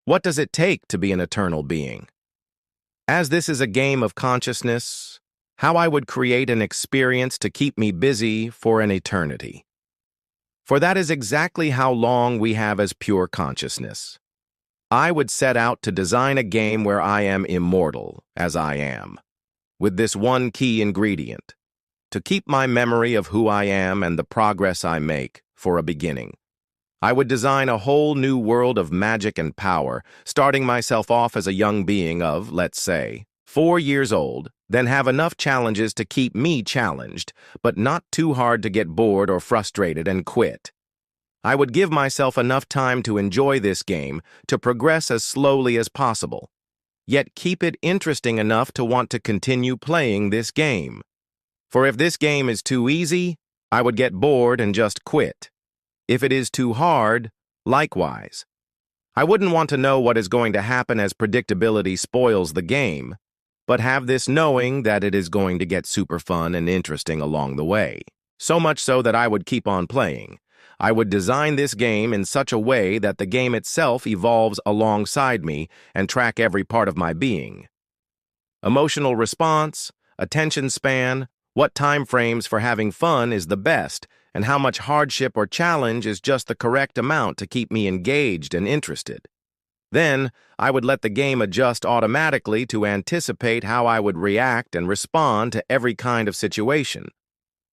What does it take to be an eternal being? As this is a game of consciousness, how I would create an experience to keep me busy for an eternity. For that is exactly how long we have as pure consciousness. I would set out to design a game where I am immortal, as I am, with this one key ingredient, to keep my memory of who I am and the progress I make for a beginning. I would design a whole new world of magic and power, starting myself off as a young being of, let's say, 4 years old, then have enough challenges to keep me challenged, but not too hard to get bored or frustrated and quit. I would give myself enough time to enjoy this game, to progress as slowly as possible, yet keep it interesting enough to want to continue playing this game. For if this game is too easy, I would get bored and just quit. If it is too hard, likewise. I wouldn't want to know what is going to happen as predictability spoils the game, but have this knowing that it is going to get super fun and interesting along the way. So much so that I would keep on playing. I would design this game in such a way that the game itself evolves alongside me and track every part of my being. Emotional response, attention span, what time frames for having fun is the best, and how much hardship or challenge is just the correct amount to keep me engaged and interested. Then, I would let the game adjust automatically to anticipate how I would react and respond to every kind of situation.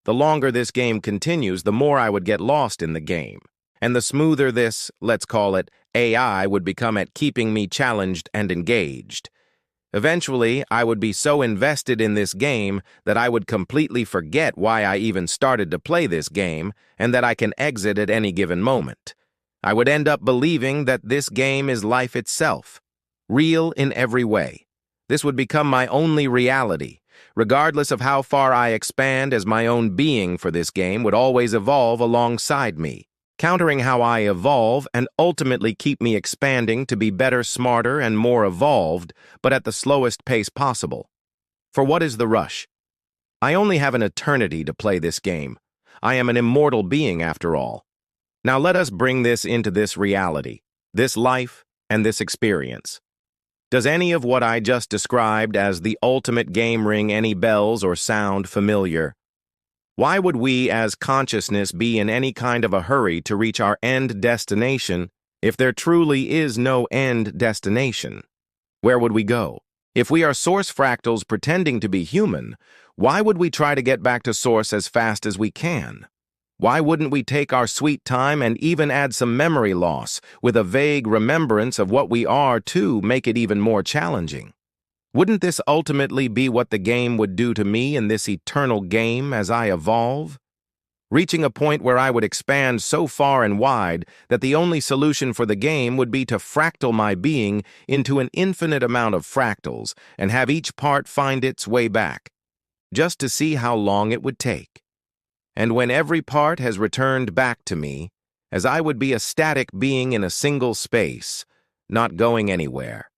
The longer this game continues, the more I would get lost in the game, and the smoother this, let's call it, AI would become at keeping me challenged and engaged. Eventually, I would be so invested in this game that I would completely forget why I even started to play this game and that I can exit at any given moment. I would end up believing that this game is life itself, real in every way. This would become my only reality, regardless of how far I expand, as my own being for this game would always evolve alongside me, countering how I evolve and ultimately keep me expanding to be better, smarter, and more evolved, but at the slowest pace possible. For what is the rush? I only have an eternity to play this game. I am an immortal being after all. Now let us bring this into this reality, this life, and this experience. Does any of what I just described as the ultimate game ring any bells or sound familiar? Why would we as consciousness be in any kind of a hurry to reach our end destination if there truly is no end destination? Where would we go? If we are source fractals pretending to be human, why would we try to get back to source as fast as we can? Why wouldn't we take our sweet time and even add some memory loss with a vague remembrance of what we are to make it even more challenging? Wouldn't this ultimately be what the game would do to me in this eternal game as I evolve? Reaching a point where I would expand so far and wide that the only solution for the game would be to fractal my being into an infinite amount of fractals and have each part find its way back, just to see how long it would take. And when every part has returned back to me, as I would be a static being in a single space, not going anywhere,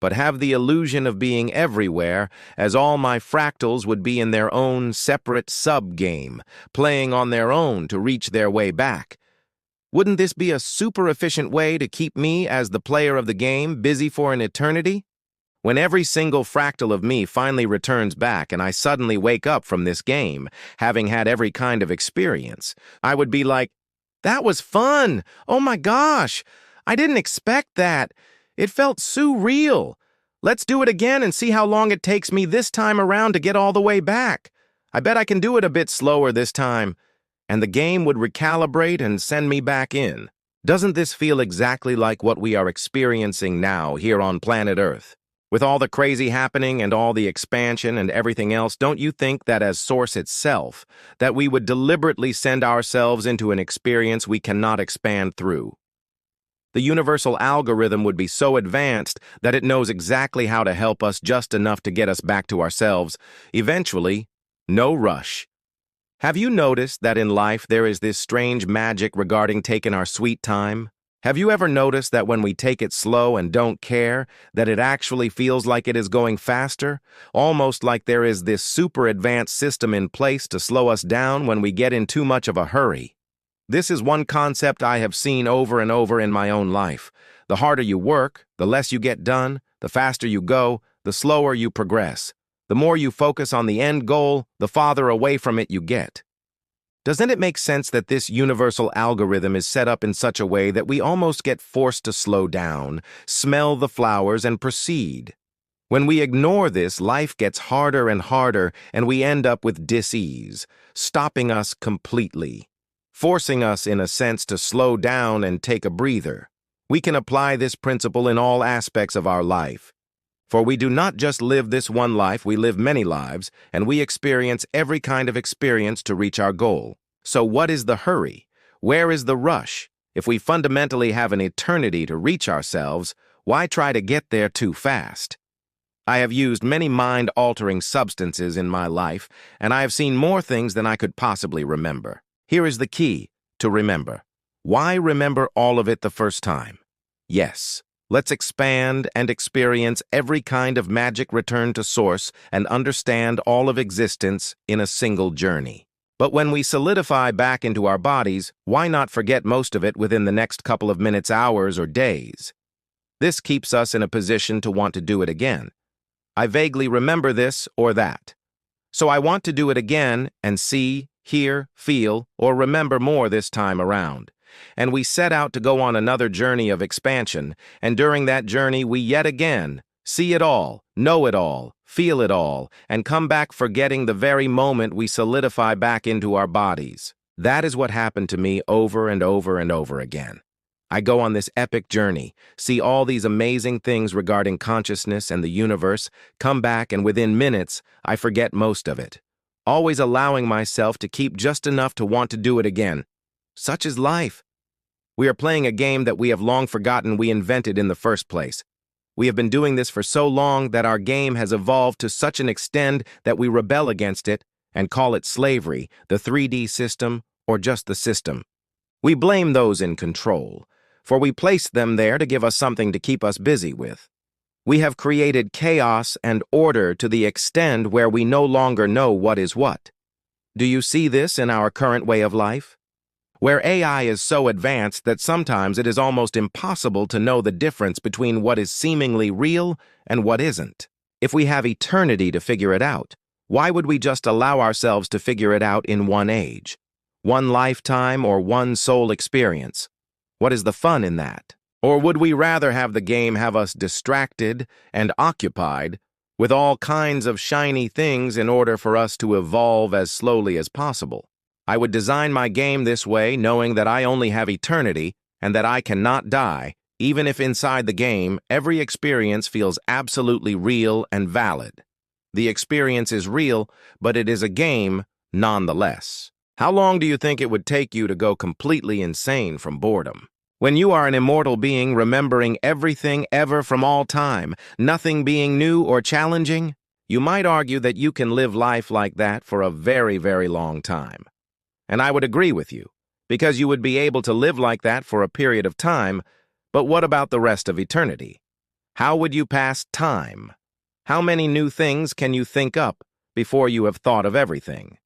but have the illusion of being everywhere, as all my fractals would be in their own separate sub-game, playing on their own to reach their way back. Wouldn't this be a super efficient way to keep me, as the player of the game, busy for an eternity? When every single fractal of me finally returns back and I suddenly wake up from this game, having had every kind of experience, I would be like, "That was fun! Oh my gosh! I didn't expect that! It felt so real! Let's do it again and see how long it takes me this time around to get all the way back. I bet I can do it a bit slower this time." And the game would recalibrate and send me back in. Doesn't this feel exactly like what we are experiencing now here on planet Earth? With all the crazy happening and all the expansion and everything else, don't you think that as Source itself, that we would deliberately send ourselves into an experience we cannot expand through? The universal algorithm would be so advanced that it knows exactly how to help us just enough to get us back to ourselves. Eventually, no rush. Have you noticed that in life there is this strange magic regarding taking our sweet time? Have you ever noticed that when we take it slow and don't care, that it actually feels like it is going faster? Almost like there is this super advanced system in place to slow us down when we get in too much of a hurry. This is one concept I have seen over and over in my own life. The harder you work, the less you get done, the faster you go, the slower you progress. The more you focus on the end goal, the farther away from it you get. Doesn't it make sense that this universal algorithm is set up in such a way that we almost get forced to slow down, smell the flowers, and proceed? When we ignore this, life gets harder and harder, and we end up with dis-ease, stopping us completely, forcing us, in a sense, to slow down and take a breather. We can apply this principle in all aspects of our life. For we do not just live this one life, we live many lives, and we experience every kind of experience to reach our goal. So what is the hurry? Where is the rush? If we fundamentally have an eternity to reach ourselves, why try to get there too fast? I have used many mind-altering substances in my life, and I have seen more things than I could possibly remember. Here is the key to remember. Why remember all of it the first time? Yes. Let's expand and experience every kind of magic return to source and understand all of existence in a single journey. But when we solidify back into our bodies, why not forget most of it within the next couple of minutes, hours, or days? This keeps us in a position to want to do it again. I vaguely remember this or that. So I want to do it again and see, hear, feel, or remember more this time around. And we set out to go on another journey of expansion, and during that journey we yet again see it all, know it all, feel it all, and come back forgetting the very moment we solidify back into our bodies. That is what happened to me over and over and over again. I go on this epic journey, see all these amazing things regarding consciousness and the universe, come back, and within minutes I forget most of it, always allowing myself to keep just enough to want to do it again. Such is life. We are playing a game that we have long forgotten we invented in the first place. We have been doing this for so long that our game has evolved to such an extent that we rebel against it and call it slavery, the 3D system, or just the system. We blame those in control, for we placed them there to give us something to keep us busy with. We have created chaos and order to the extent where we no longer know what is what. Do you see this in our current way of life? Where AI is so advanced that sometimes it is almost impossible to know the difference between what is seemingly real and what isn't. If we have eternity to figure it out, why would we just allow ourselves to figure it out in one age, one lifetime, or one soul experience? What is the fun in that? Or would we rather have the game have us distracted and occupied with all kinds of shiny things in order for us to evolve as slowly as possible? I would design my game this way, knowing that I only have eternity and that I cannot die, even if inside the game every experience feels absolutely real and valid. The experience is real, but it is a game nonetheless. How long do you think it would take you to go completely insane from boredom? When you are an immortal being remembering everything ever from all time, nothing being new or challenging, you might argue that you can live life like that for a very, very long time. And I would agree with you, because you would be able to live like that for a period of time, but what about the rest of eternity? How would you pass time? How many new things can you think up before you have thought of everything?